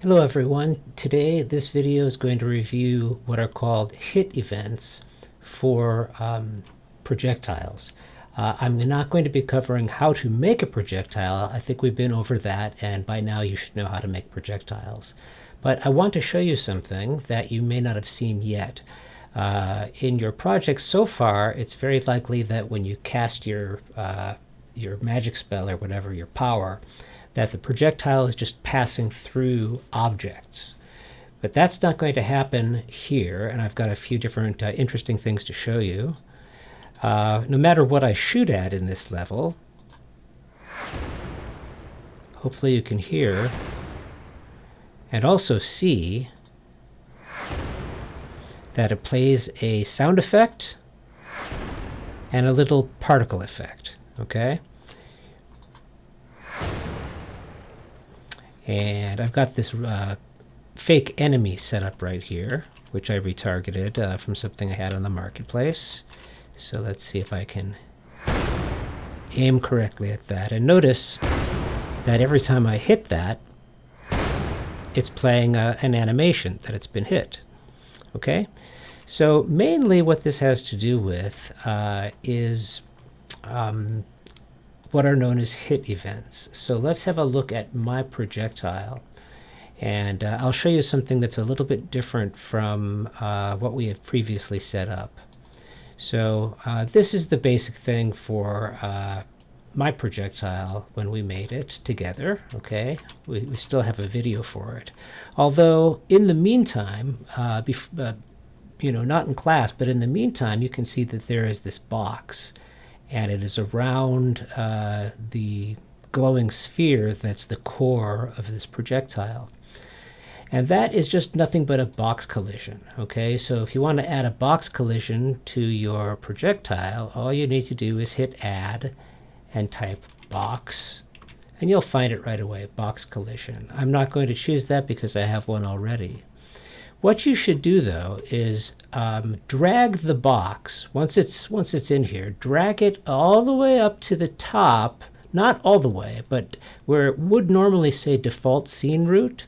Hello everyone. Today this video is going to review what are called hit events for projectiles. I'm not going to be covering how to make a projectile. I think we've been over that, and by now you should know how to make projectiles. But I want to show you something that you may not have seen yet. In your project so far, it's very likely that when you cast your magic spell or whatever, your power, that the projectile is just passing through objects. But that's not going to happen here, and I've got a few different interesting things to show you. No matter what I shoot at in this level, hopefully you can hear and also see that it plays a sound effect and a little particle effect, okay? And I've got this fake enemy set up right here, which I retargeted from something I had on the marketplace. So let's see if I can aim correctly at that. And notice that every time I hit that, it's playing an animation that it's been hit. Okay? So mainly what this has to do with is what are known as hit events. So let's have a look at my projectile, and I'll show you something that's a little bit different from what we have previously set up. So this is the basic thing for my projectile when we made it together. Okay, we still have a video for it, although in the meantime, you know, not in class, but in the meantime, you can see that there is this box, and it is around the glowing sphere that's the core of this projectile. And that is just nothing but a box collision, okay? So if you want to add a box collision to your projectile, all you need to do is hit add and type box, and you'll find it right away, box collision. I'm not going to choose that because I have one already. What you should do, though, is drag the box, once it's in here, drag it all the way up to the top, not all the way, but where it would normally say default scene root.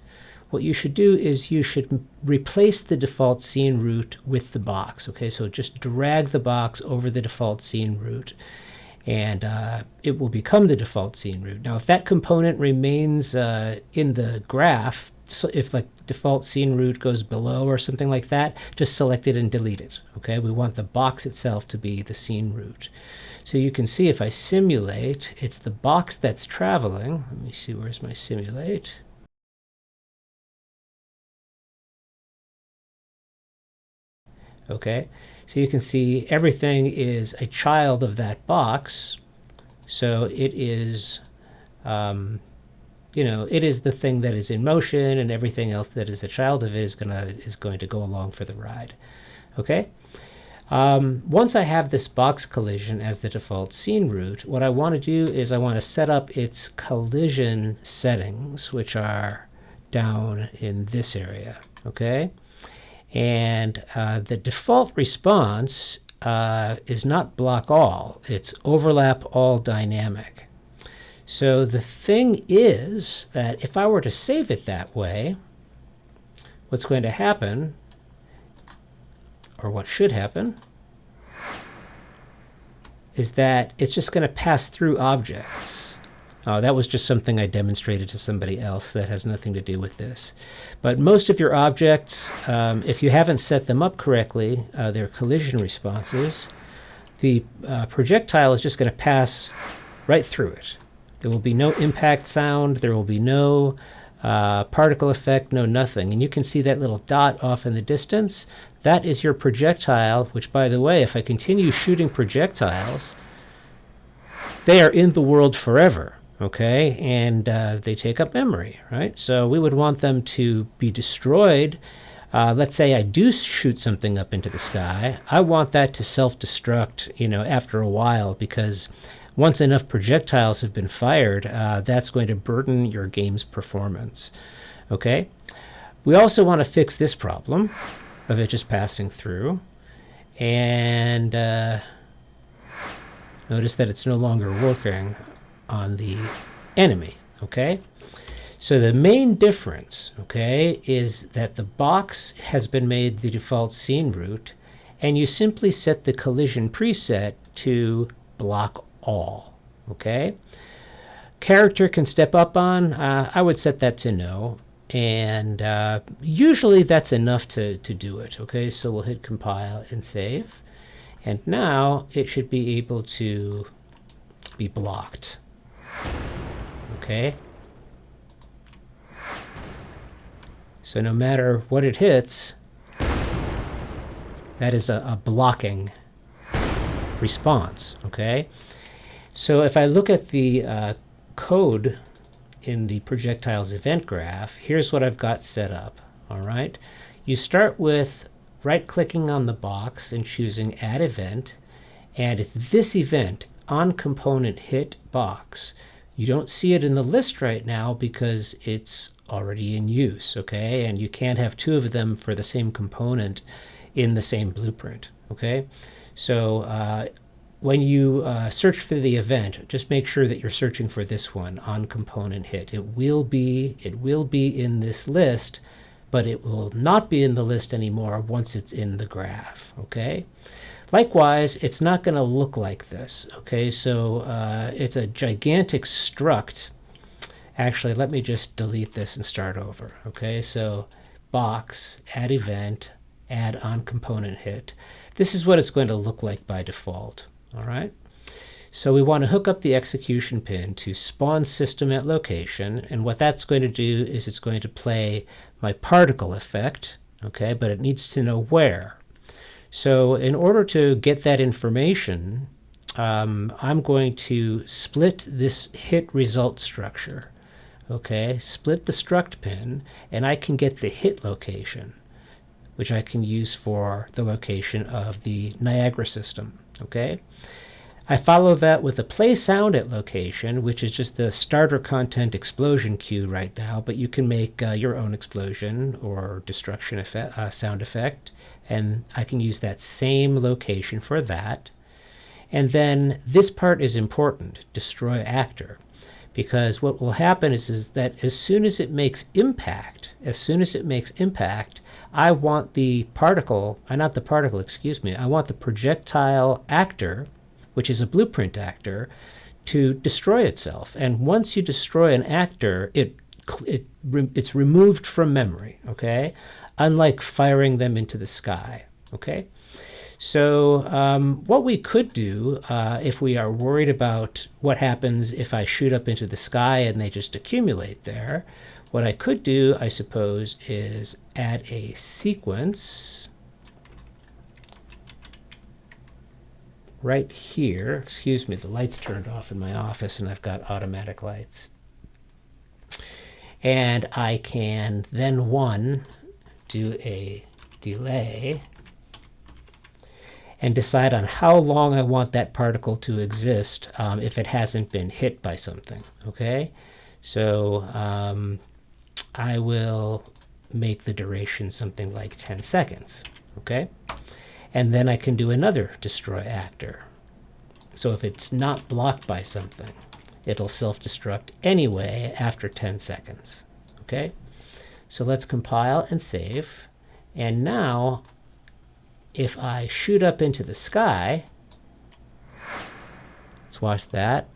What you should do is you should replace the default scene root with the box. Okay, so just drag the box over the default scene root, and it will become the default scene root. Now, if that component remains in the graph, so if like default scene root goes below or something like that, just select it and delete it. Okay, we want the box itself to be the scene root. So you can see if I simulate, it's the box that's traveling. Let me see, where's my simulate? Okay, so you can see everything is a child of that box. So it is you know, it is the thing that is in motion, and everything else that is a child of it is going to go along for the ride. Okay. Once I have this box collision as the default scene root, what I want to do is I want to set up its collision settings, which are down in this area. Okay. And the default response is not block all, it's overlap all dynamic. So the thing is that if I were to save it that way, what's going to happen, or what should happen, is that it's just going to pass through objects. That was just something I demonstrated to somebody else that has nothing to do with this. But most of your objects, if you haven't set them up correctly, their collision responses, the projectile is just going to pass right through it. There will be no impact sound, there will be no particle effect, no nothing. And you can see that little dot off in the distance. That is your projectile, which, by the way, if I continue shooting projectiles, they are in the world forever. Okay, and they take up memory, right? So we would want them to be destroyed. Let's say I do shoot something up into the sky. I want that to self-destruct, you know, after a while, because once enough projectiles have been fired, that's going to burden your game's performance. Okay, we also want to fix this problem of it just passing through, and notice that it's no longer working on the enemy. Okay, So the main difference, okay, is that the box has been made the default scene root, and you simply set the collision preset to block all, okay? Character can step up on, I would set that to no, and usually that's enough to do it, okay? So we'll hit compile and save, and now it should be able to be blocked, okay? So no matter what it hits, that is a blocking response, okay? So if I look at the code in the projectiles event graph, here's what I've got set up, all right? You start with right-clicking on the box and choosing Add Event, and it's this event, on component hit box. You don't see it in the list right now because it's already in use, okay? And you can't have two of them for the same component in the same blueprint, okay? So when you search for the event, just make sure that you're searching for this one, on component hit. It will be in this list, but it will not be in the list anymore once it's in the graph, okay? Likewise, it's not going to look like this, okay? So it's a gigantic struct. Actually, let me just delete this and start over, okay? So box, add event, add on component hit. This is what it's going to look like by default, all right? So we want to hook up the execution pin to spawn system at location, and what that's going to do is it's going to play my particle effect, okay? But it needs to know where. So in order to get that information, I'm going to split this hit result structure, okay? Split the struct pin, and I can get the hit location, which I can use for the location of the Niagara system, okay? I follow that with a play sound at location, which is just the starter content explosion cue right now, but you can make your own explosion or destruction effect, sound effect, and I can use that same location for that. And then this part is important, destroy actor, because what will happen is that as soon as it makes impact, I want the particle, not the particle, excuse me, I want the projectile actor, which is a blueprint actor, to destroy itself. And once you destroy an actor, it's removed from memory, okay? Unlike firing them into the sky, okay? So what we could do if we are worried about what happens if I shoot up into the sky and they just accumulate there, what I could do, I suppose, is add a sequence right here. Excuse me, the lights turned off in my office and I've got automatic lights. And I can then do a delay and decide on how long I want that particle to exist if it hasn't been hit by something, okay? So I will make the duration something like 10 seconds, okay? And then I can do another destroy actor. So if it's not blocked by something, it'll self-destruct anyway after 10 seconds, okay? So let's compile and save. And now, if I shoot up into the sky, let's watch that.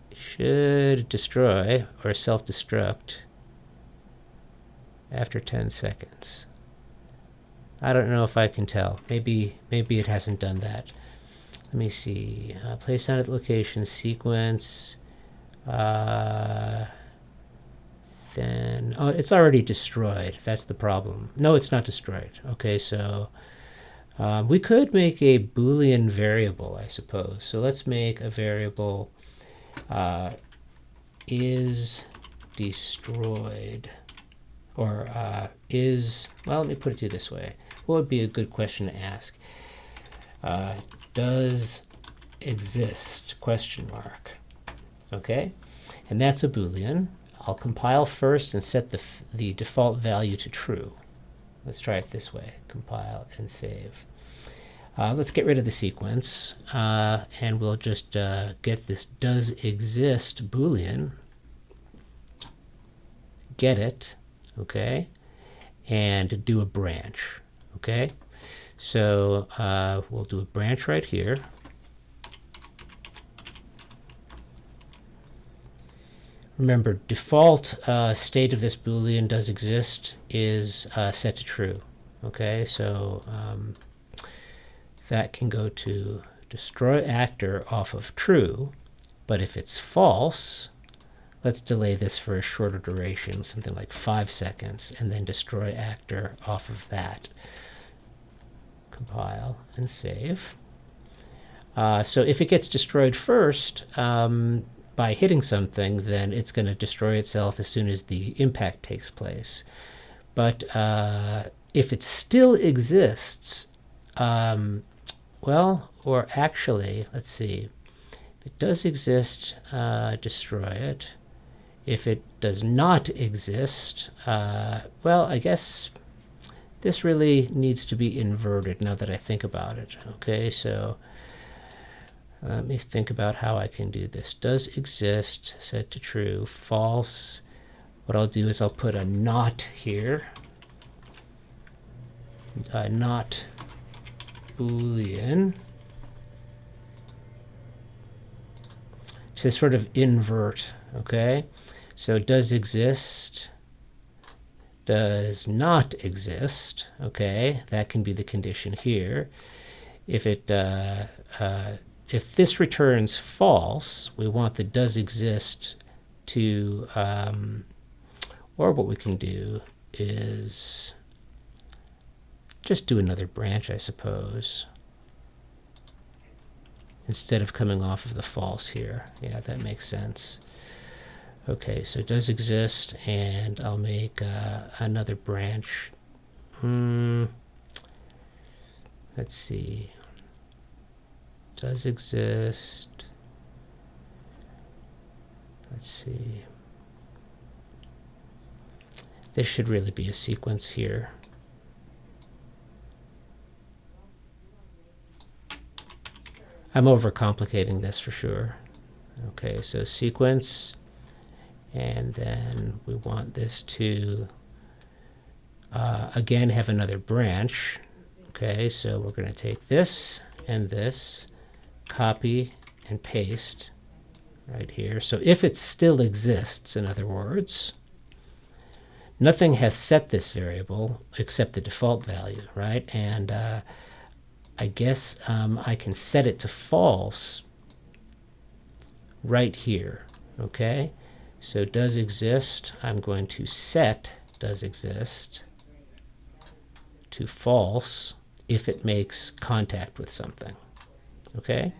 It should destroy or self-destruct after 10 seconds. I don't know if I can tell. Maybe it hasn't done that. Let me see. Place sound at location, sequence. Then, oh, it's already destroyed. That's the problem. No, it's not destroyed. Okay, so we could make a Boolean variable, I suppose. So let's make a variable is destroyed. Or is, well, let me put it to you this way. What would be a good question to ask? Does exist, question mark. Okay, and that's a Boolean. I'll compile first and set the default value to true. Let's try it this way, compile and save. Let's get rid of the sequence, and we'll just get this does exist Boolean, get it, okay, and do a branch, okay? So we'll do a branch right here. Remember, default state of this Boolean does exist is set to true. Okay, so that can go to destroy actor off of true, but if it's false, let's delay this for a shorter duration, something like 5 seconds, and then destroy actor off of that. Compile and save. So if it gets destroyed first, by hitting something, then it's going to destroy itself as soon as the impact takes place. But if it still exists, well, or actually, let's see, if it does exist, destroy it. If it does not exist, well, I guess this really needs to be inverted now that I think about it. Okay, so let me think about how I can do this. Does exist, set to true, false. What I'll do is I'll put a not here. Not Boolean. To sort of invert, okay? So does exist, does not exist, okay? That can be the condition here. If it if this returns false, we want the does exist to, or what we can do is just do another branch, I suppose, instead of coming off of the false here. Yeah, that makes sense. Okay, so it does exist, and I'll make another branch. Let's see. Does exist. Let's see. This should really be a sequence here. I'm overcomplicating this for sure. Okay, so sequence, and then we want this to again have another branch. Okay, so we're going to take this and this, copy and paste right here. So if it still exists, in other words, nothing has set this variable except the default value, right? And I guess I can set it to false right here, okay? So does exist, I'm going to set does exist to false if it makes contact with something, okay?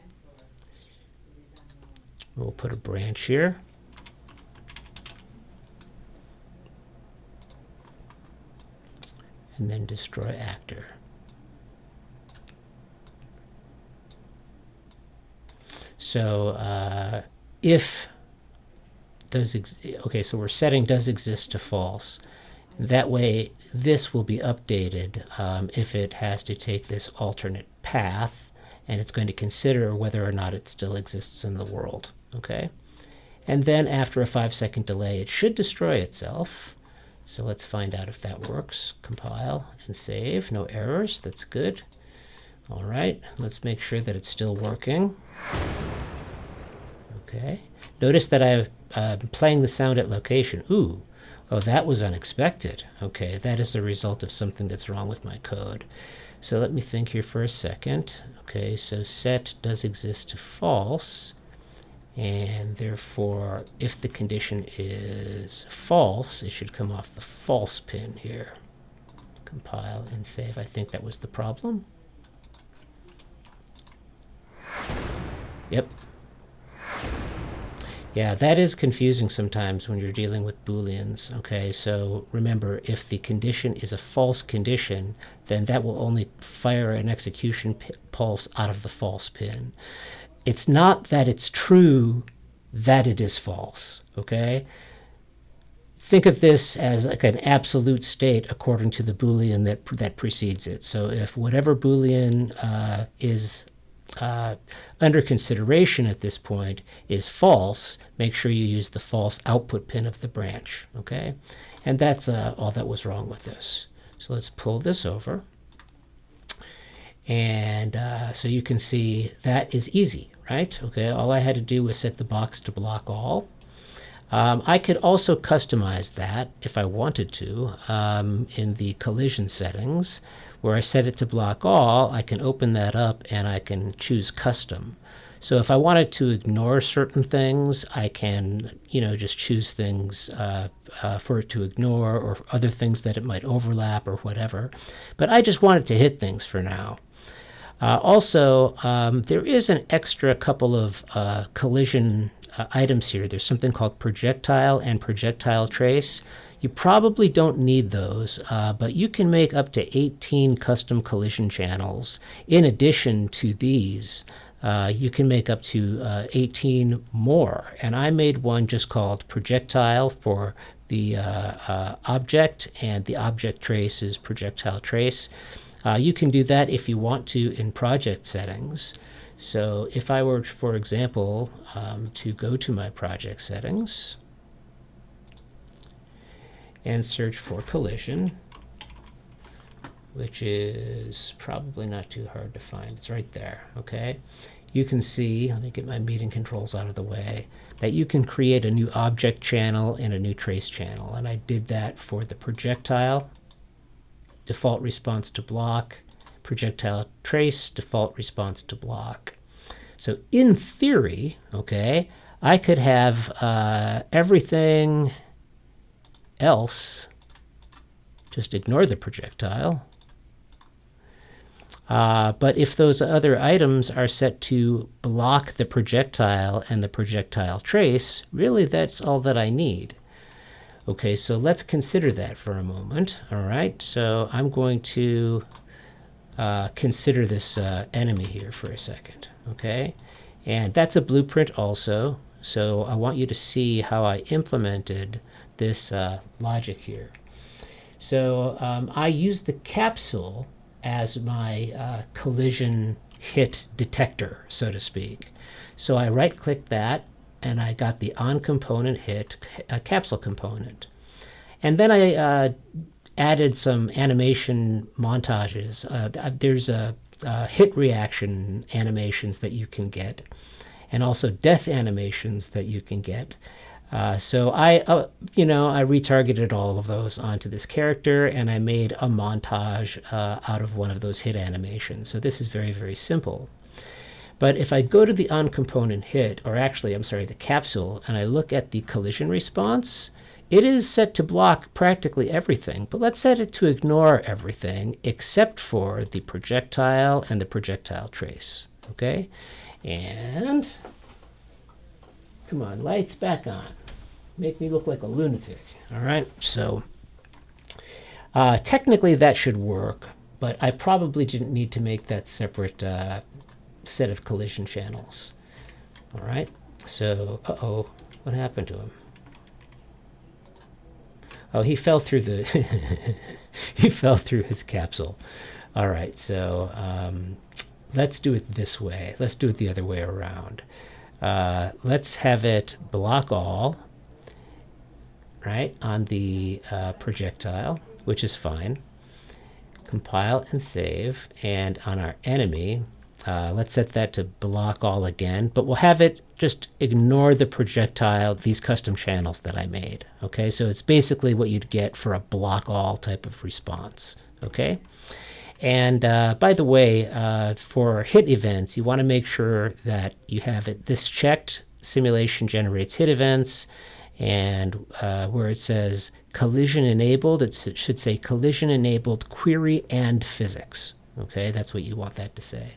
We'll put a branch here. And then destroy actor. So if does okay, so we're setting does exist to false. That way, this will be updated if it has to take this alternate path, and it's going to consider whether or not it still exists in the world. Okay, and then after a 5-second delay, it should destroy itself. So let's find out if that works. Compile and save. No errors. That's good. All right, let's make sure that it's still working. Okay. Notice that I'm playing the sound at location. Ooh. Oh, that was unexpected. Okay, that is the result of something that's wrong with my code. So let me think here for a second. Okay, so set does exist to false. And therefore, if the condition is false, it should come off the false pin here. Compile and save. I think that was the problem. Yep. Yeah, that is confusing sometimes when you're dealing with Booleans. Okay, so remember, if the condition is a false condition, then that will only fire an execution pulse out of the false pin. It's not that it's true that it is false, okay? think of this as like an absolute state according to the Boolean that precedes it. So if whatever Boolean is under consideration at this point is false, make sure you use the false output pin of the branch, okay? And that's all that was wrong with this. So let's pull this over. And so you can see that is easy, right? Okay, all I had to do was set the box to block all. I could also customize that if I wanted to in the collision settings, where I set it to block all. I can open that up and I can choose custom. So if I wanted to ignore certain things, I can, just choose things for it to ignore, or other things that it might overlap or whatever. But I just wanted to hit things for now. Also, there is an extra couple of collision items here. There's something called projectile and projectile trace. You probably don't need those, but you can make up to 18 custom collision channels. In addition to these, you can make up to 18 more. And I made one just called projectile for the object, and the object trace is projectile trace. You can do that if you want to in project settings. So if I were, for example, to go to my project settings and search for collision, which is probably not too hard to find. It's right there, okay? You can see, let me get my meeting controls out of the way, that you can create a new object channel and a new trace channel. And I did that for the projectile, default response to block, projectile trace, default response to block. So in theory, okay, I could have everything else just ignore the projectile. But if those other items are set to block the projectile and the projectile trace, really that's all that I need. Okay, so let's consider that for a moment. All right, so I'm going to consider this enemy here for a second. Okay, and that's a blueprint also. So I want you to see how I implemented this logic here. So I used the capsule as my collision hit detector, so to speak. So I right-clicked that, and I got the on-component hit capsule component. And then I added some animation montages. There's hit reaction animations that you can get, and also death animations that you can get. So I retargeted all of those onto this character, and I made a montage out of one of those hit animations. So this is very, very simple. But if I go to the on-component hit, or actually, I'm sorry, the capsule, and I look at the collision response, it is set to block practically everything. But let's set it to ignore everything except for the projectile and the projectile trace. Okay? And come on, lights back on. Make me look like a lunatic. All right? So technically that should work, but I probably didn't need to make that separate set of collision channels. All right? So, uh-oh, what happened to him? Oh, he fell through the he fell through his capsule. All right, so let's do it this way. Let's do it the other way around. Let's have it block all, right, on the projectile, which is fine. Compile and save. And on our enemy, let's set that to block all again, but we'll have it just ignore the projectile, these custom channels that I made. Okay, so it's basically what you'd get for a block all type of response. Okay, and by the way, for hit events, you want to make sure that you have this checked. Simulation generates hit events, and where it says collision enabled, it should say collision enabled query and physics. Okay, that's what you want that to say.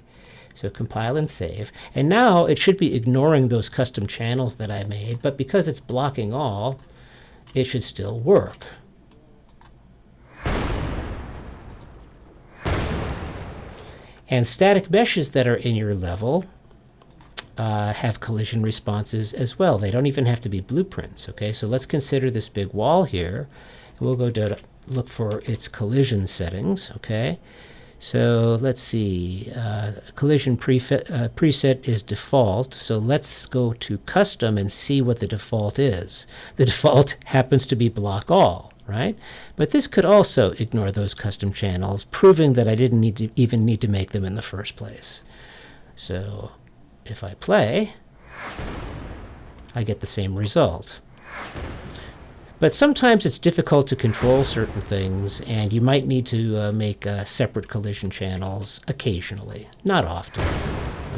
So compile and save. And now it should be ignoring those custom channels that I made, but because it's blocking all, it should still work. And static meshes that are in your level have collision responses as well. They don't even have to be blueprints. Okay, so let's consider this big wall here. We'll go to look for its collision settings. Okay, so let's see. Collision preset is default. So let's go to custom and see what the default is. The default happens to be block all, right? But this could also ignore those custom channels, proving that I didn't even need to make them in the first place. So if I play, I get the same result. But sometimes it's difficult to control certain things, and you might need to make separate collision channels occasionally, not often.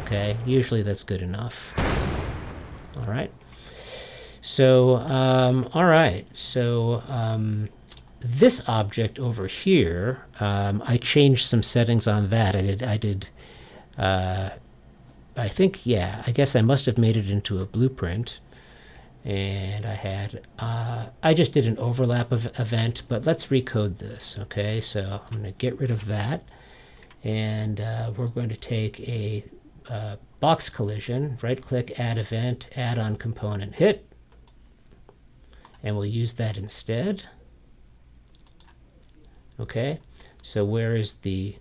Okay, usually that's good enough. All right. So, this object over here, I changed some settings on that. I think, yeah, I guess I must have made it into a blueprint. And I just did an overlap event, but let's recode this, okay? So I'm going to get rid of that. And we're going to take a box collision, right-click, add event, add on component hit. And we'll use that instead. Okay, so where is the,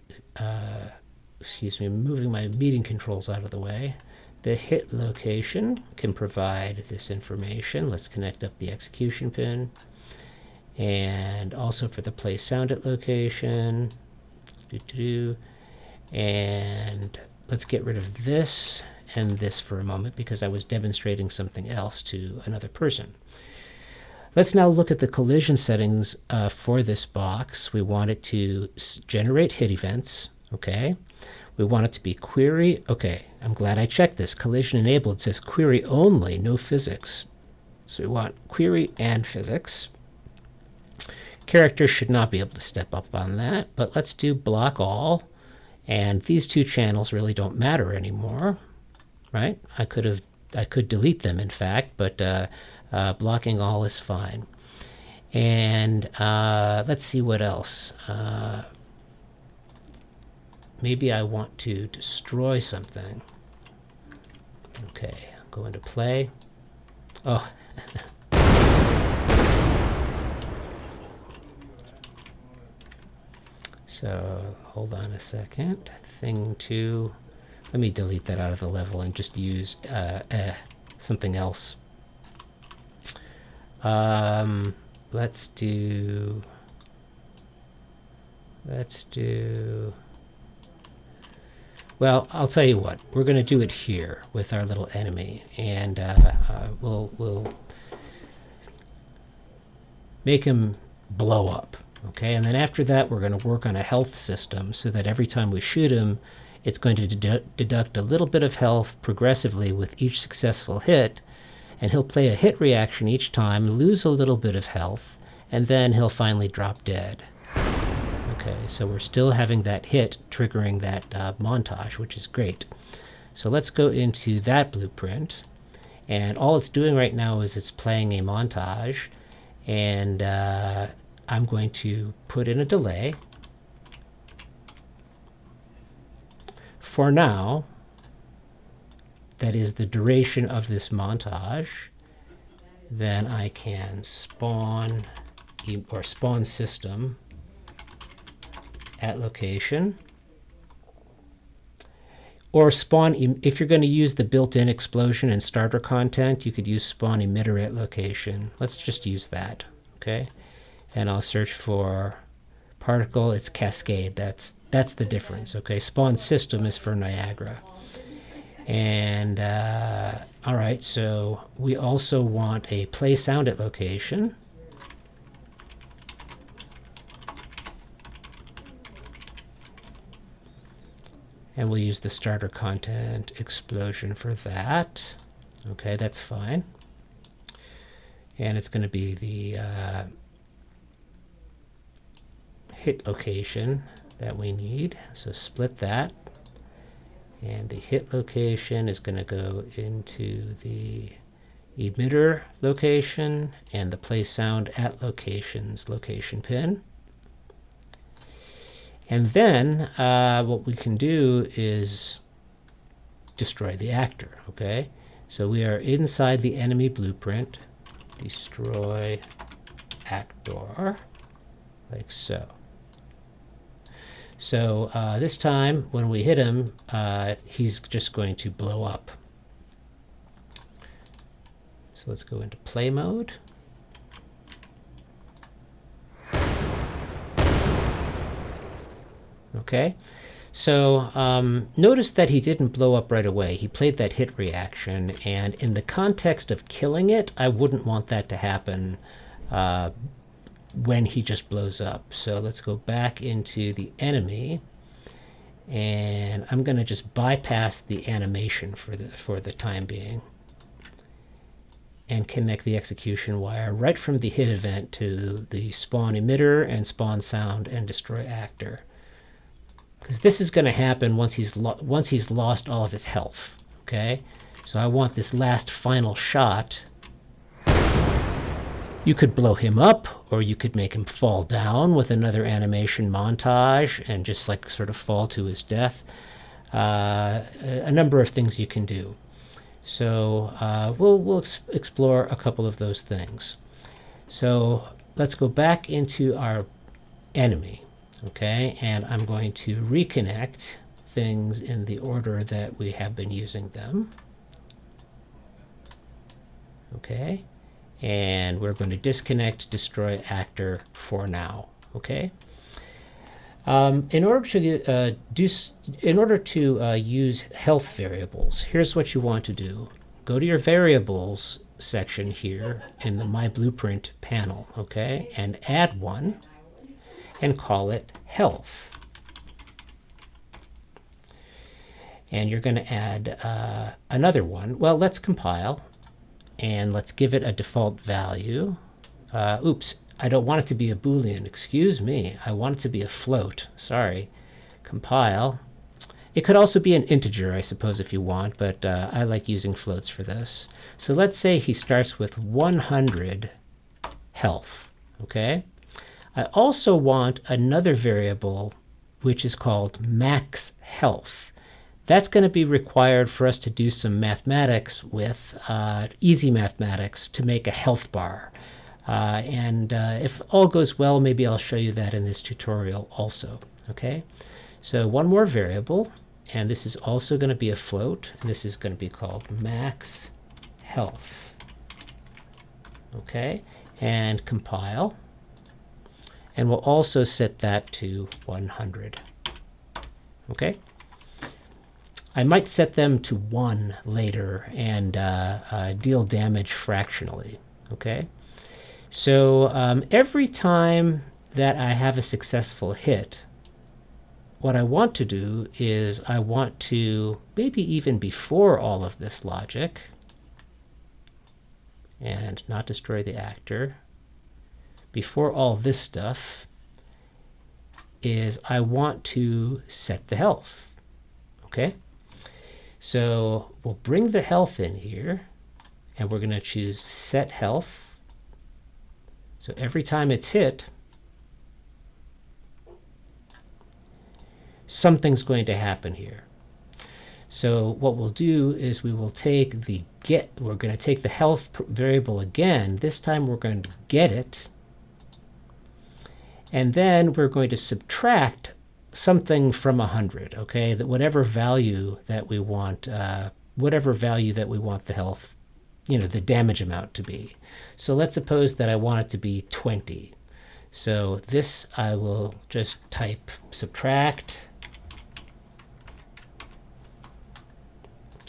excuse me, moving my meeting controls out of the way. The hit location can provide this information. Let's connect up the execution pin. And also for the play sound at location. And let's get rid of this and this for a moment because I was demonstrating something else to another person. Let's now look at the collision settings for this box. We want it to generate hit events, okay? We want it to be query. Okay, I'm glad I checked this. Collision enabled says query only, no physics. So we want query and physics. Characters should not be able to step up on that, but let's do block all. And these two channels really don't matter anymore, right? I could delete them, in fact, but blocking all is fine. And let's see what else. Maybe I want to destroy something. Okay, go into play. Oh. So hold on a second. Thing 2. Let me delete that out of the level and just use something else. Let's do. Well, I'll tell you what. We're going to do it here with our little enemy, and we'll make him blow up. Okay, and then after that, we're going to work on a health system so that every time we shoot him, it's going to deduct a little bit of health progressively with each successful hit, and he'll play a hit reaction each time, lose a little bit of health, and then he'll finally drop dead. Okay, so we're still having that hit triggering that montage, which is great. So let's go into that blueprint, and all it's doing right now is it's playing a montage, and I'm going to put in a delay. For now, that is the duration of this montage. Then I can spawn system at location, or spawn, if you're going to use the built-in explosion and starter content, you could use spawn emitter at location. Let's just use that, okay? And I'll search for particle. It's cascade. That's the difference, okay? Spawn system is for Niagara. And all right, so we also want a play sound at location. And we'll use the starter content explosion for that. Okay, that's fine. And it's going to be the hit location that we need. So split that. And the hit location is going to go into the emitter location and the play sound at locations location pin. And then what we can do is destroy the actor, okay? So we are inside the enemy blueprint, destroy actor, like so. So this time, when we hit him, he's just going to blow up. So let's go into play mode. Okay, so notice that he didn't blow up right away. He played that hit reaction, and in the context of killing it, I wouldn't want that to happen when he just blows up. So let's go back into the enemy, and I'm going to just bypass the animation for the time being, and connect the execution wire right from the hit event to the spawn emitter and spawn sound and destroy actor. Because this is going to happen once he's lost all of his health. Okay, so I want this last final shot. You could blow him up, or you could make him fall down with another animation montage and just like sort of fall to his death. A number of things you can do. So we'll explore a couple of those things. So let's go back into our enemy. Okay, and I'm going to reconnect things in the order that we have been using them. Okay, and we're going to disconnect destroy actor for now. Okay, in order to use health variables, here's what you want to do. Go to your variables section here in the My Blueprint panel. Okay, and add one. And call it health. And you're going to add another one. Well, let's compile, and let's give it a default value. Oops, I don't want it to be a Boolean. Excuse me. I want it to be a float. Sorry. Compile. It could also be an integer, I suppose, if you want, but I like using floats for this. So let's say he starts with 100 health. Okay? I also want another variable which is called max health. That's going to be required for us to do some mathematics with easy mathematics to make a health bar. And if all goes well, maybe I'll show you that in this tutorial also. Okay, so one more variable, and this is also going to be a float, and this is going to be called max health. Okay, and compile. And we'll also set that to 100. Okay? I might set them to 1 later and deal damage fractionally. Okay? So every time that I have a successful hit, what I want to do is I want to, maybe even before all of this logic, and not destroy the actor, before all this stuff, is I want to set the health. Okay? So we'll bring the health in here, and we're going to choose set health. So every time it's hit, something's going to happen here. So what we'll do is we will take we're going to take the health variable again. This time we're going to get it. And then we're going to subtract something from 100, okay? That whatever value that we want the health, the damage amount to be. So let's suppose that I want it to be 20. So this I will just type subtract.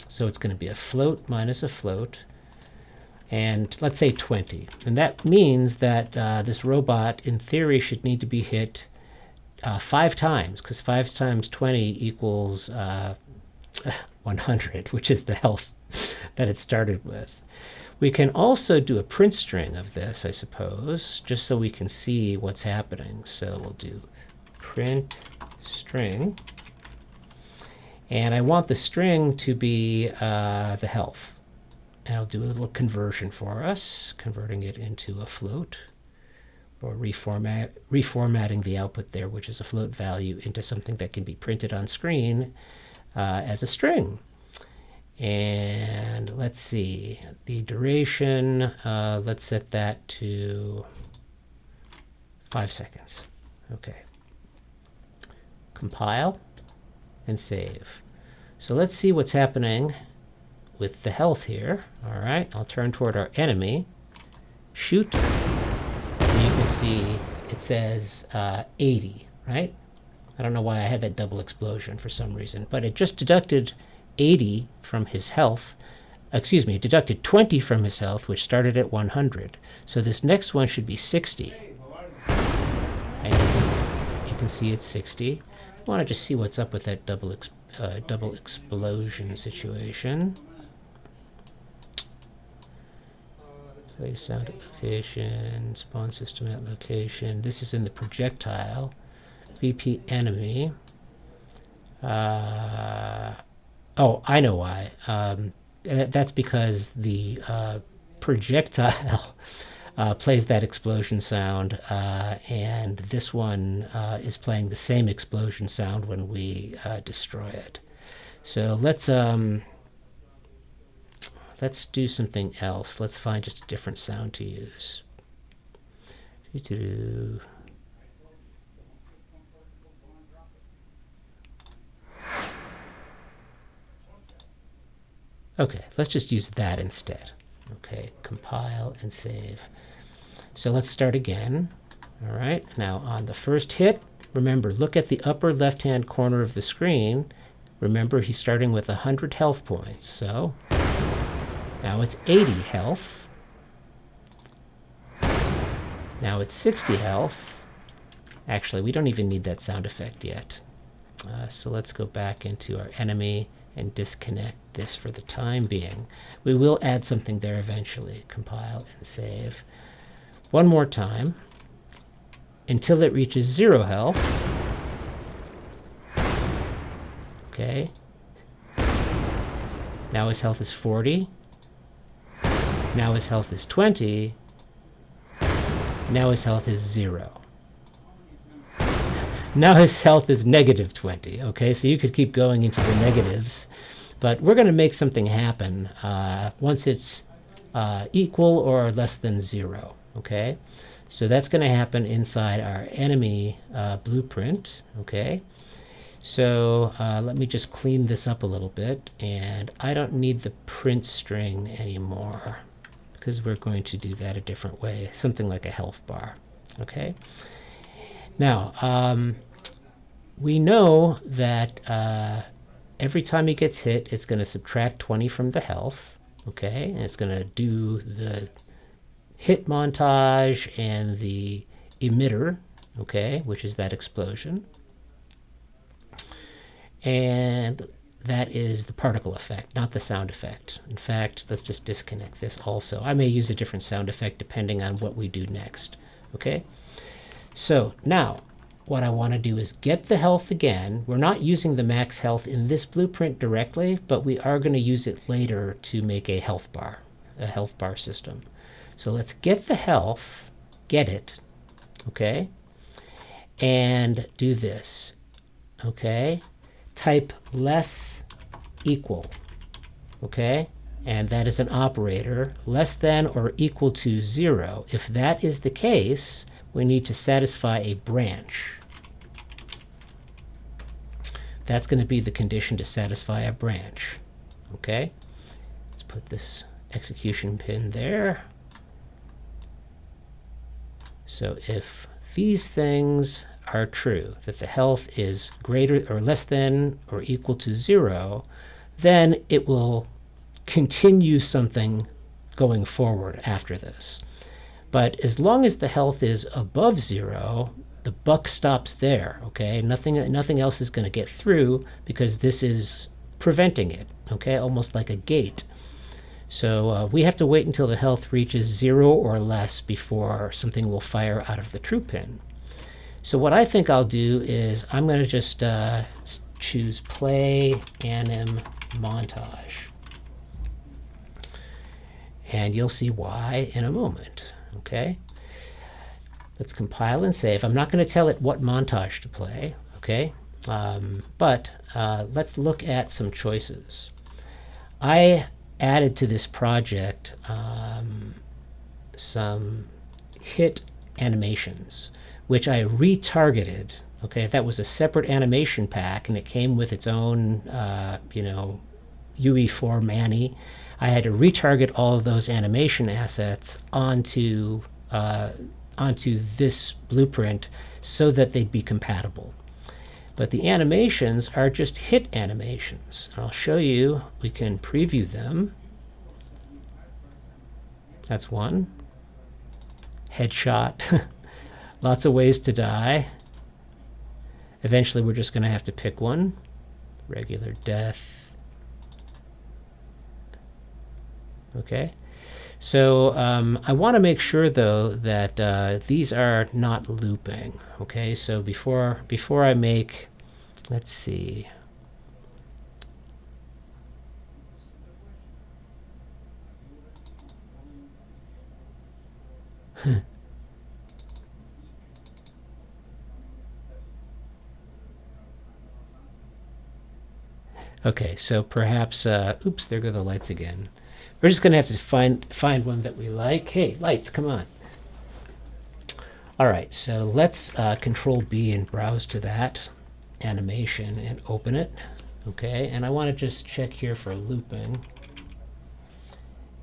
So it's going to be a float minus a float. And let's say 20. And that means that this robot, in theory, should need to be hit 5 times, because 5 times 20 equals 100, which is the health that it started with. We can also do a print string of this, I suppose, just so we can see what's happening. So we'll do print string. And I want the string to be the health. And I'll do a little conversion for us, converting it into a float, or reformatting the output there, which is a float value, into something that can be printed on screen as a string. And let's see, the duration, let's set that to 5 seconds. Okay. Compile and save. So let's see what's happening with the health here. All right, I'll turn toward our enemy, shoot, and you can see it says 80, right? I don't know why I had that double explosion for some reason, but it just deducted 80 from his health. Excuse me, it deducted 20 from his health, which started at 100. So this next one should be 60. And you can see it's 60. I want to just see what's up with that double explosion situation. Play sound at location, spawn system at location. This is in the projectile. VP enemy. Oh, I know why. That's because the projectile plays that explosion sound, and this one is playing the same explosion sound when we destroy it. So let's do something else. Let's find just a different sound to use. Okay, let's just use that instead. Okay, compile and save. So let's start again. All right, now on the first hit, remember, look at the upper left-hand corner of the screen. Remember, he's starting with 100 health points. So now it's 80 health. Now it's 60 health. Actually, we don't even need that sound effect yet. So let's go back into our enemy and disconnect this for the time being. We will add something there eventually. Compile and save. One more time until it reaches 0 health. Okay. Now his health is 40. Now his health is 20. Now his health is 0. Now his health is negative 20. Okay, so you could keep going into the negatives, but we're going to make something happen once it's equal or less than 0. Okay, so that's going to happen inside our enemy blueprint. Okay, so let me just clean this up a little bit, and I don't need the print string anymore because we're going to do that a different way, something like a health bar. Okay, now we know that every time he gets hit, it's going to subtract 20 from the health. Okay, and it's going to do the hit montage and the emitter, okay, which is that explosion. And that is the particle effect, not the sound effect. In fact, let's just disconnect this also. I may use a different sound effect depending on what we do next. Okay, so now what I want to do is get the health again. We're not using the max health in this blueprint directly, but we are going to use it later to make a health bar system. So let's get the health, get it, okay, and do this, okay. Type less equal, okay, and that is an operator, less than or equal to 0. If that is the case, we need to satisfy a branch. That's going to be the condition to satisfy a branch. Okay, let's put this execution pin there. So if these things are true, that the health is greater or less than or equal to 0, then it will continue something going forward after this. But as long as the health is above 0, the buck stops there, okay? Nothing else is going to get through because this is preventing it, okay? Almost like a gate. So we have to wait until the health reaches 0 or less before something will fire out of the true pin. So what I think I'll do is I'm going to just choose play anim montage. And you'll see why in a moment, okay? Let's compile and save. I'm not going to tell it what montage to play, okay? But let's look at some choices. I added to this project some hit animations, which I retargeted. Okay, that was a separate animation pack, and it came with its own, UE4 Manny. I had to retarget all of those animation assets onto this blueprint so that they'd be compatible. But the animations are just hit animations. I'll show you. We can preview them. That's one. Headshot. Lots of ways to die. Eventually, we're just going to have to pick one. Regular death. Okay. So I want to make sure, though, that these are not looping. Okay. So before I make, let's see. Okay, so perhaps, oops, there go the lights again. We're just going to have to find one that we like. Hey, lights, come on. All right, so let's Control B and browse to that animation and open it. Okay, and I want to just check here for looping.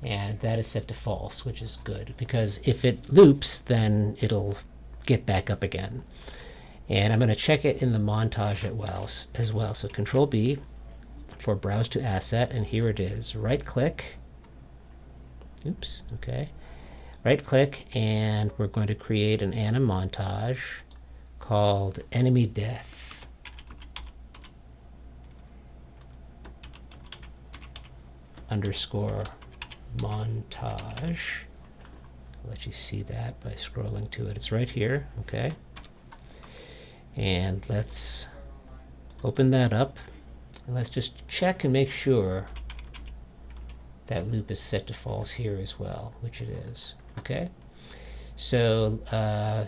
And that is set to false, which is good, because if it loops, then it'll get back up again. And I'm going to check it in the montage as well. So Control B for browse to asset, and here it is. Right click. Oops, okay. Right click, and we're going to create an anim montage called Enemy Death. Underscore montage. I'll let you see that by scrolling to it. It's right here, okay? And let's open that up. And let's just check and make sure that loop is set to false here as well, which it is, okay? So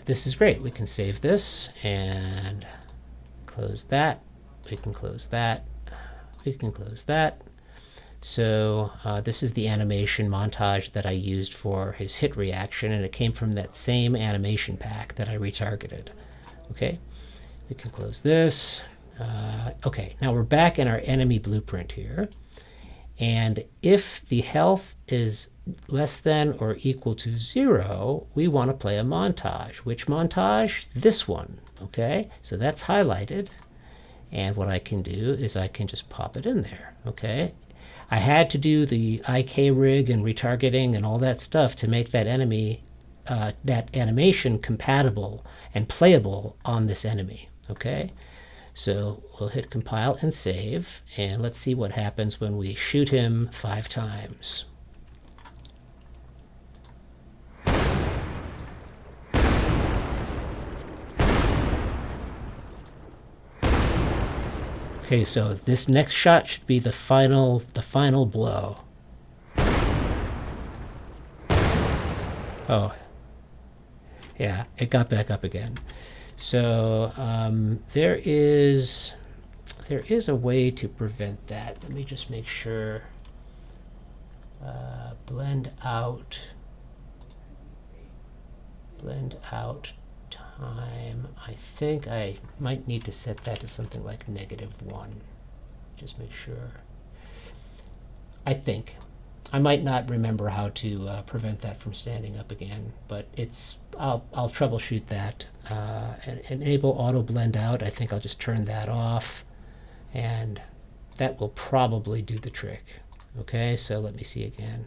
this is great. We can save this and close that. We can close that. We can close that. So this is the animation montage that I used for his hit reaction, and it came from that same animation pack that I retargeted. Okay, we can close this. Okay, now we're back in our enemy blueprint here. And if the health is less than or equal to 0, we want to play a montage. Which montage? This one. Okay, so that's highlighted. And what I can do is I can just pop it in there. Okay. I had to do the IK rig and retargeting and all that stuff to make that enemy, that animation compatible and playable on this enemy. Okay, so we'll hit compile and save, and let's see what happens when we shoot him 5 times. Okay, so this next shot should be the final blow. Oh, yeah, it got back up again. So there is a way to prevent that. Let me just make sure. Blend out time. I think I might need to set that to something like -1. Just make sure. I think. I might not remember how to prevent that from standing up again, but I'll troubleshoot that. Enable auto blend out. I think I'll just turn that off, and that will probably do the trick. Okay, so let me see again.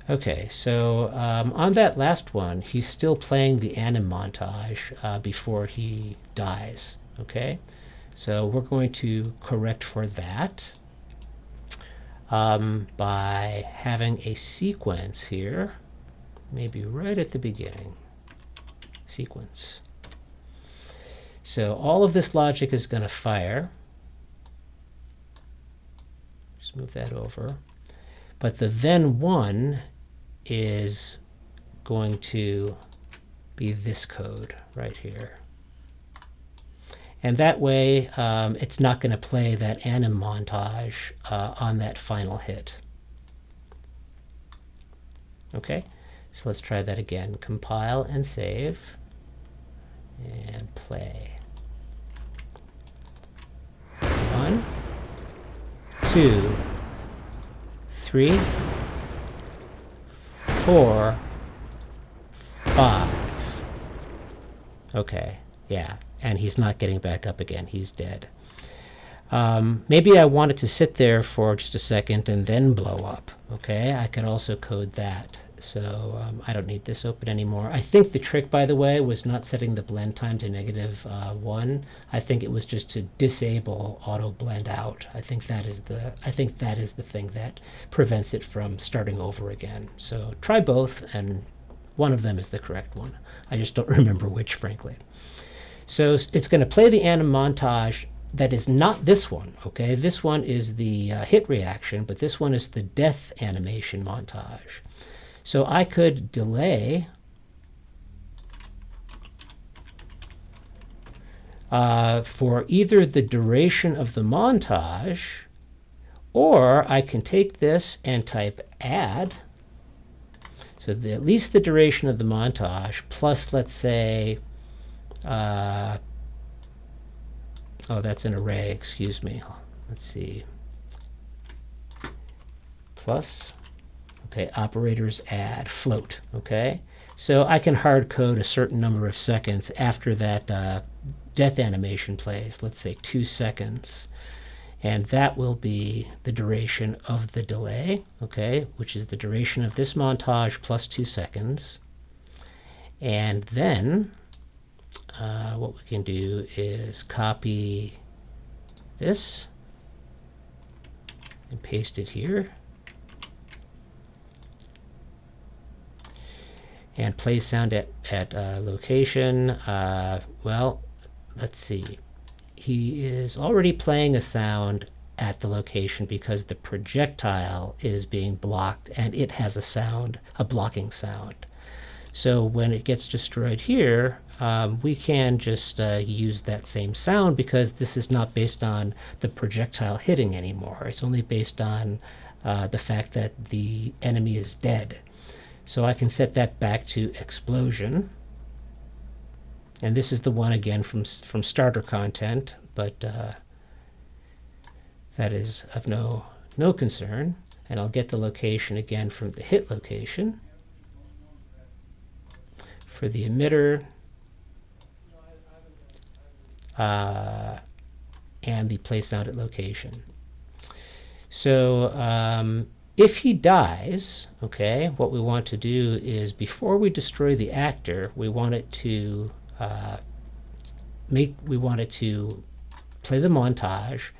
Okay, so on that last one, he's still playing the anim montage before he dies. Okay, so we're going to correct for that by having a sequence here, maybe right at the beginning. Sequence. So all of this logic is going to fire. Just move that over. But the then one is going to be this code right here. And that way, it's not going to play that anim montage on that final hit. Okay, so let's try that again. Compile and save, and play. 1, 2, 3, 4, 5. Okay, yeah, and he's not getting back up again. He's dead. Maybe I want it to sit there for just a second and then blow up. Okay, I could also code that. So I don't need this open anymore. I think the trick, by the way, was not setting the blend time to -1. I think it was just to disable auto blend out. I think that is the thing that prevents it from starting over again. So try both, and one of them is the correct one. I just don't remember which, frankly. So it's going to play the anim montage. That is not this one, okay? This one is the hit reaction, but this one is the death animation montage. So I could delay for either the duration of the montage, or I can take this and type add. So at least the duration of the montage, plus, let's say, oh, that's an array, excuse me. Let's see. Plus, okay, operators add, float, okay? So I can hard code a certain number of seconds after that death animation plays, let's say 2 seconds. And that will be the duration of the delay, okay, which is the duration of this montage plus 2 seconds. And then what we can do is copy this and paste it here. And play sound at location. Well, let's see. He is already playing a sound at the location because the projectile is being blocked and it has a sound, a blocking sound. So when it gets destroyed here, we can just use that same sound because this is not based on the projectile hitting anymore. It's only based on the fact that the enemy is dead. So I can set that back to explosion. And this is the one again from starter content, but that is of no concern. And I'll get the location again from the hit location. For the emitter, and the play sound at location. So if he dies, okay, what we want to do is before we destroy the actor, we want it to play the montage,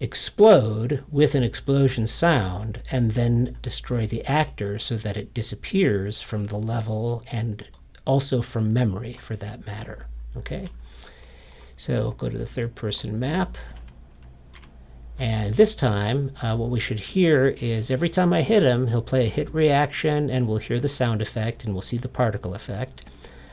explode with an explosion sound, and then destroy the actor so that it disappears from the level and also from memory for that matter. Okay, so go to the third person map, and this time what we should hear is every time I hit him, he'll play a hit reaction and we'll hear the sound effect and we'll see the particle effect.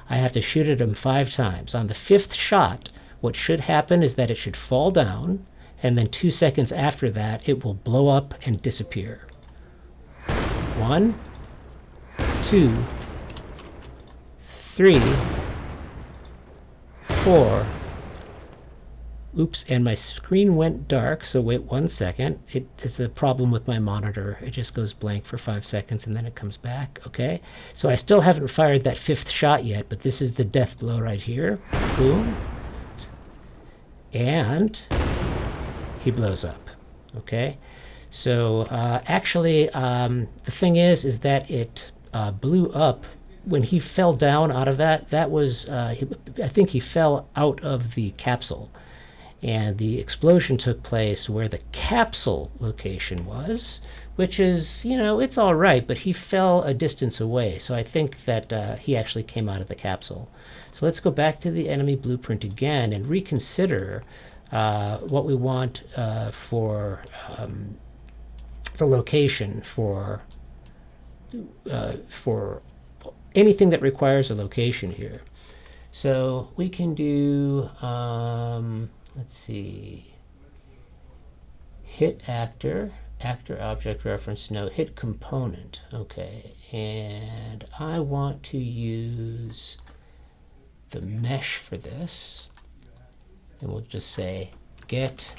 I have to shoot at him 5 times. On the 5th shot, what should happen is that it should fall down, and then 2 seconds after that, it will blow up and disappear. 1, 2, 3, 4. Oops, and my screen went dark, so wait 1 second. It's a problem with my monitor. It just goes blank for 5 seconds and then it comes back, okay? So I still haven't fired that 5th shot yet, but this is the death blow right here. Boom. And he blows up, okay? So actually, the thing is that it blew up when he fell down out of that. That was, I think he fell out of the capsule. And the explosion took place where the capsule location was, which is, you know, it's all right, but he fell a distance away. So I think that he actually came out of the capsule. So let's go back to the enemy blueprint again and reconsider what we want for the location for anything that requires a location here. So we can do, let's see, hit actor, actor object reference, no, hit component. Okay, and I want to use the mesh for this, and we'll just say get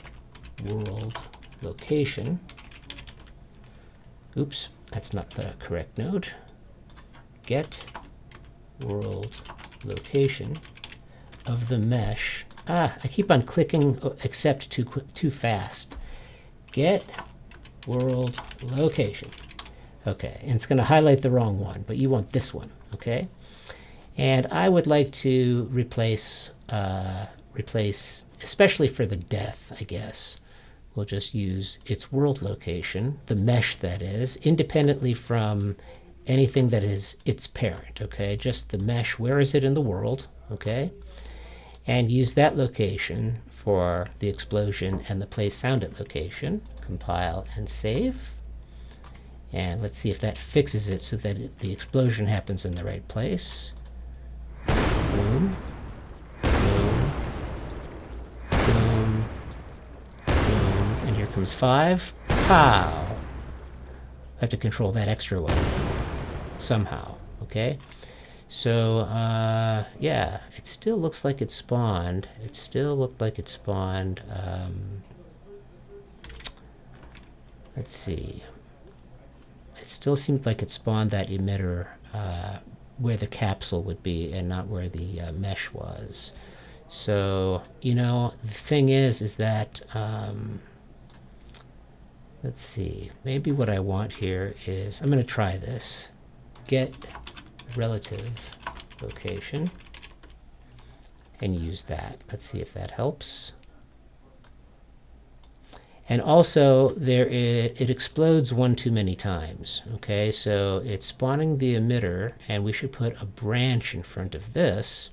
world location. Oops, that's not the correct node. Get world location of the mesh. I keep on clicking accept too fast. Get world location. Okay, and it's going to highlight the wrong one, but you want this one, okay? And I would like to replace, especially for the death, I guess. We'll just use its world location, the mesh that is, independently from anything that is its parent, okay? Just the mesh, where is it in the world, okay? And use that location for the explosion and the place sounded location. Compile and save. And let's see if that fixes it so that the explosion happens in the right place. Boom. Boom. Boom. Boom. And here comes 5. Pow! I have to control that extra one somehow, okay? So, yeah, it still looks like it spawned. It still looked like it spawned. Let's see. It still seemed like it spawned that emitter where the capsule would be and not where the mesh was. So, you know, the thing is that, let's see, maybe what I want here is, I'm going to try this. Get relative location and use that. Let's see if that helps. And also, it explodes one too many times. Okay, so it's spawning the emitter, and we should put a branch in front of this.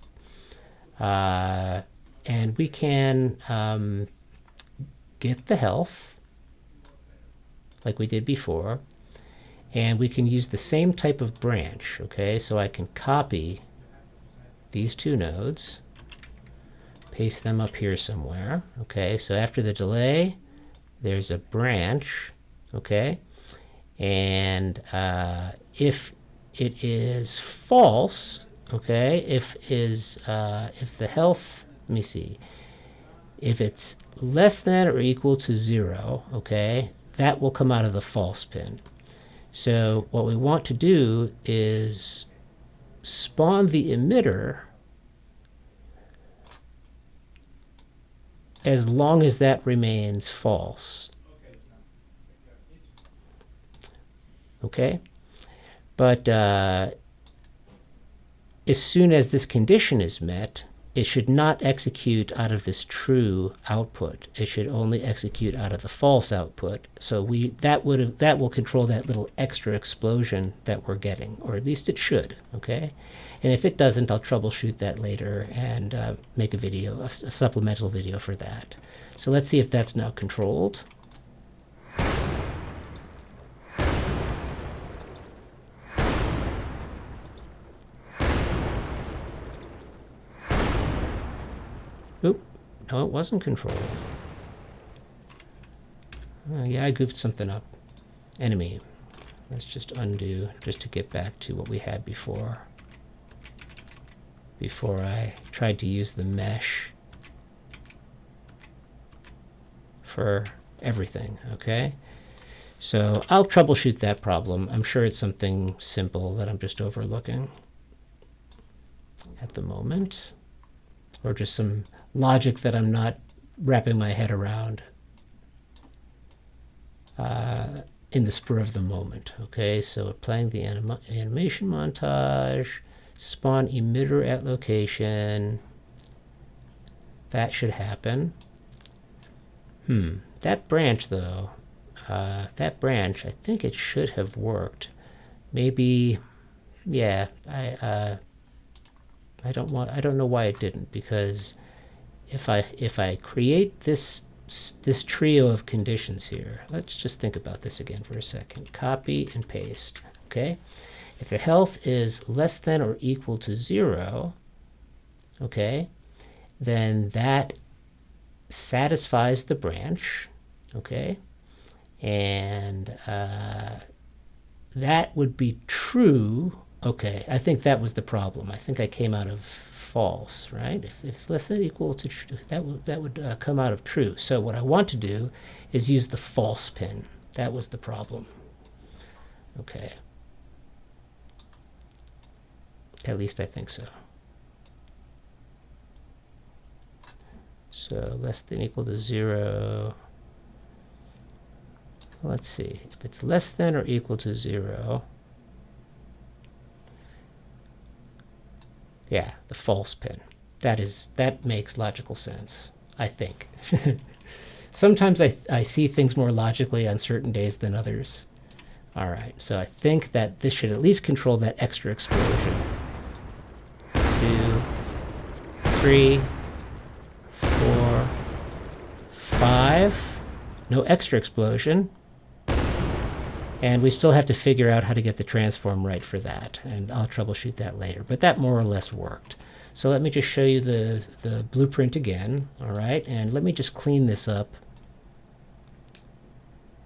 And we can get the health, like we did before. And we can use the same type of branch. Okay, so I can copy these two nodes, paste them up here somewhere. Okay, so after the delay, there's a branch, okay? And if it is false, okay, if the health, let me see, if it's less than or equal to 0, okay, that will come out of the false pin. So what we want to do is spawn the emitter as long as that remains false. Okay? But as soon as this condition is met, it should not execute out of this true output. It should only execute out of the false output. So that will control that little extra explosion that we're getting, or at least it should, okay? And if it doesn't, I'll troubleshoot that later and make a video, a supplemental video for that. So let's see if that's now controlled. Oop, no, it wasn't controlled. Yeah, I goofed something up. Enemy. Let's just undo, just to get back to what we had before. Before I tried to use the mesh for everything, okay? So I'll troubleshoot that problem. I'm sure it's something simple that I'm just overlooking at the moment, or just some logic that I'm not wrapping my head around in the spur of the moment. Okay, so playing the animation montage, spawn emitter at location. That should happen. That branch though, that branch, I think it should have worked. Maybe, yeah, I don't know why it didn't, because if I create this this trio of conditions here. Let's just think about this again for a second. Copy and paste. Okay, if the health is less than or equal to 0, okay, then that satisfies the branch, okay, and that would be true. Okay, I think that was the problem. I think I came out of false, right? If it's less than or equal to true, that would come out of true. So what I want to do is use the false pin. That was the problem. Okay. At least I think so. So less than or equal to 0. Let's see. If it's less than or equal to 0, yeah, the false pin. That makes logical sense, I think. Sometimes I see things more logically on certain days than others. All right, so I think that this should at least control that extra explosion. 2, 3, 4, 5. No extra explosion. And we still have to figure out how to get the transform right for that. And I'll troubleshoot that later. But that more or less worked. So let me just show you the blueprint again. All right, and let me just clean this up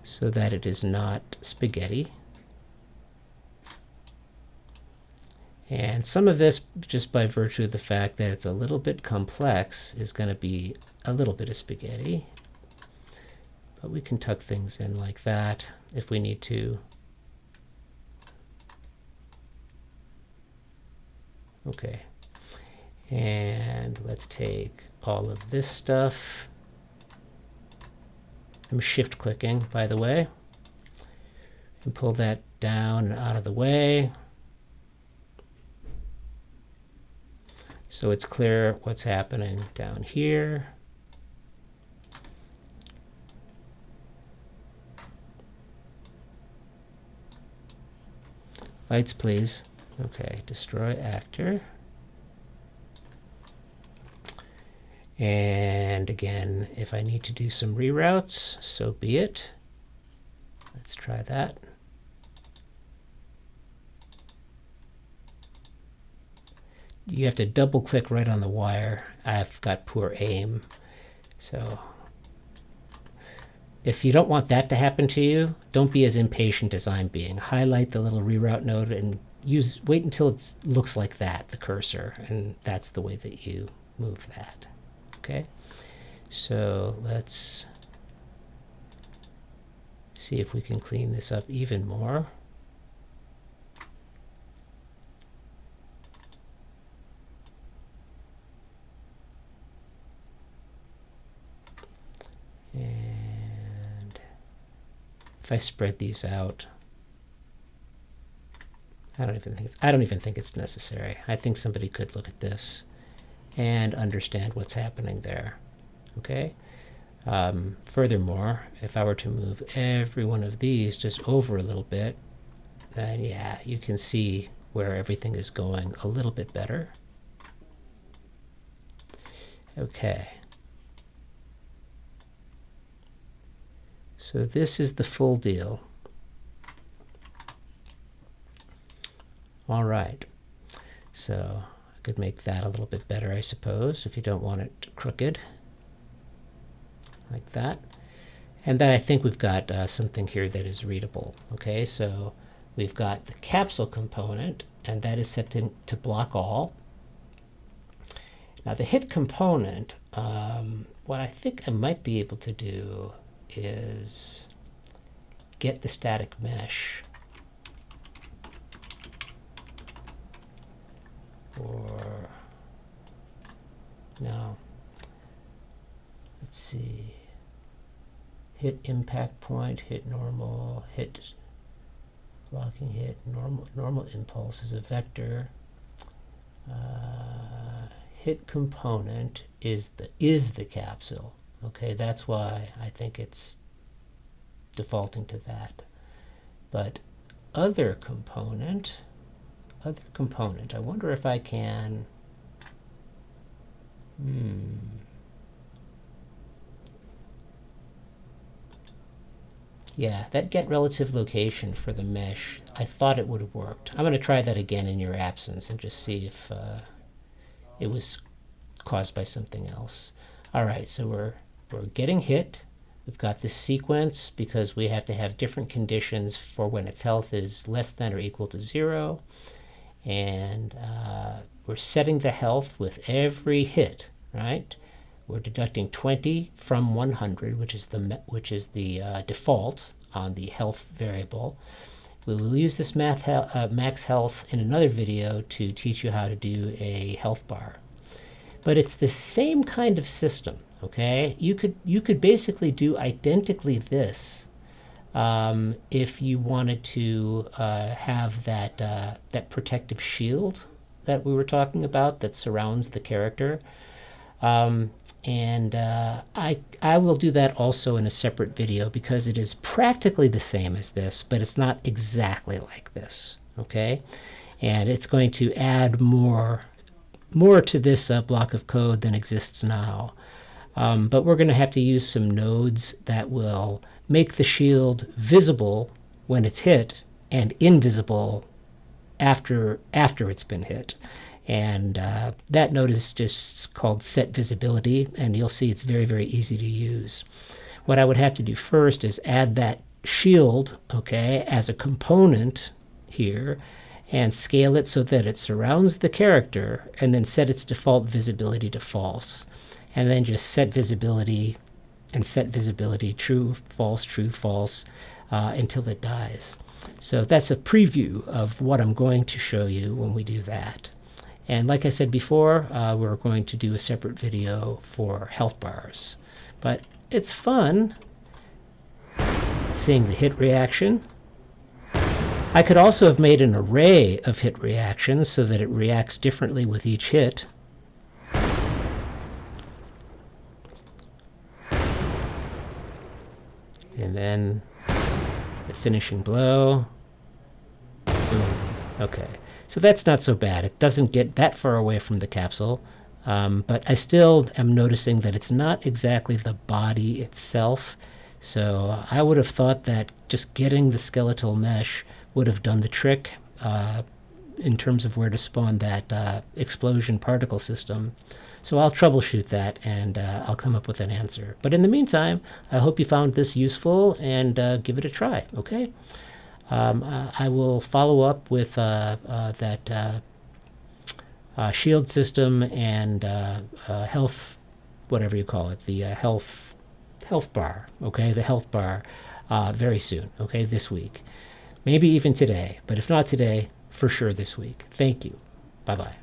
so that it is not spaghetti. And some of this, just by virtue of the fact that it's a little bit complex, is going to be a little bit of spaghetti. But we can tuck things in like that if we need to. Okay. And let's take all of this stuff. I'm shift clicking, by the way. And pull that down and out of the way. So it's clear what's happening down here. Lights, please. Okay, destroy actor. And again, if I need to do some reroutes, so be it. Let's try that. You have to double click right on the wire. I've got poor aim. So if you don't want that to happen to you, don't be as impatient as I'm being. Highlight the little reroute node and wait until it looks like that, the cursor, and that's the way that you move that. Okay, so let's see if we can clean this up even more. And if I spread these out, I don't even think it's necessary. I think somebody could look at this and understand what's happening there. Okay. Furthermore, if I were to move every one of these just over a little bit, then yeah, you can see where everything is going a little bit better. Okay. So this is the full deal. All right. So I could make that a little bit better, I suppose, if you don't want it crooked. Like that. And then I think we've got something here that is readable. Okay, so we've got the capsule component, and that is set to block all. Now the hit component, what I think I might be able to do is get the static mesh, or no, let's see, hit impact point, hit normal, hit blocking, hit normal impulse is a vector. Hit component is the capsule. Okay, that's why I think it's defaulting to that. But other component, I wonder if I can, Yeah, that get relative location for the mesh, I thought it would have worked. I'm going to try that again in your absence and just see if it was caused by something else. All right, so we're getting hit. We've got this sequence because we have to have different conditions for when its health is less than or equal to 0. And we're setting the health with every hit, right? We're deducting 20 from 100, which is the default on the health variable. We will use this max health in another video to teach you how to do a health bar. But it's the same kind of system, okay? You could basically do identically this if you wanted to have that protective shield that we were talking about that surrounds the character. I will do that also in a separate video because it is practically the same as this, but it's not exactly like this, okay? And it's going to add more to this block of code than exists now. But we're going to have to use some nodes that will make the shield visible when it's hit and invisible after it's been hit. And that node is just called set visibility, and you'll see it's very, very easy to use. What I would have to do first is add that shield, okay, as a component here, and scale it so that it surrounds the character, and then set its default visibility to false. And then just set visibility and set visibility true, false, until it dies. So that's a preview of what I'm going to show you when we do that. And like I said before, we're going to do a separate video for health bars. But it's fun seeing the hit reaction. I could also have made an array of hit reactions so that it reacts differently with each hit. And then the finishing blow. Boom. Okay. So that's not so bad. It doesn't get that far away from the capsule, but I still am noticing that it's not exactly the body itself. So I would have thought that just getting the skeletal mesh would have done the trick in terms of where to spawn that explosion particle system. So I'll troubleshoot that and I'll come up with an answer. But in the meantime, I hope you found this useful and give it a try, okay? I will follow up with that shield system and health, whatever you call it, the health bar, okay, the health bar very soon, okay, this week. Maybe even today, but if not today, for sure this week. Thank you. Bye-bye.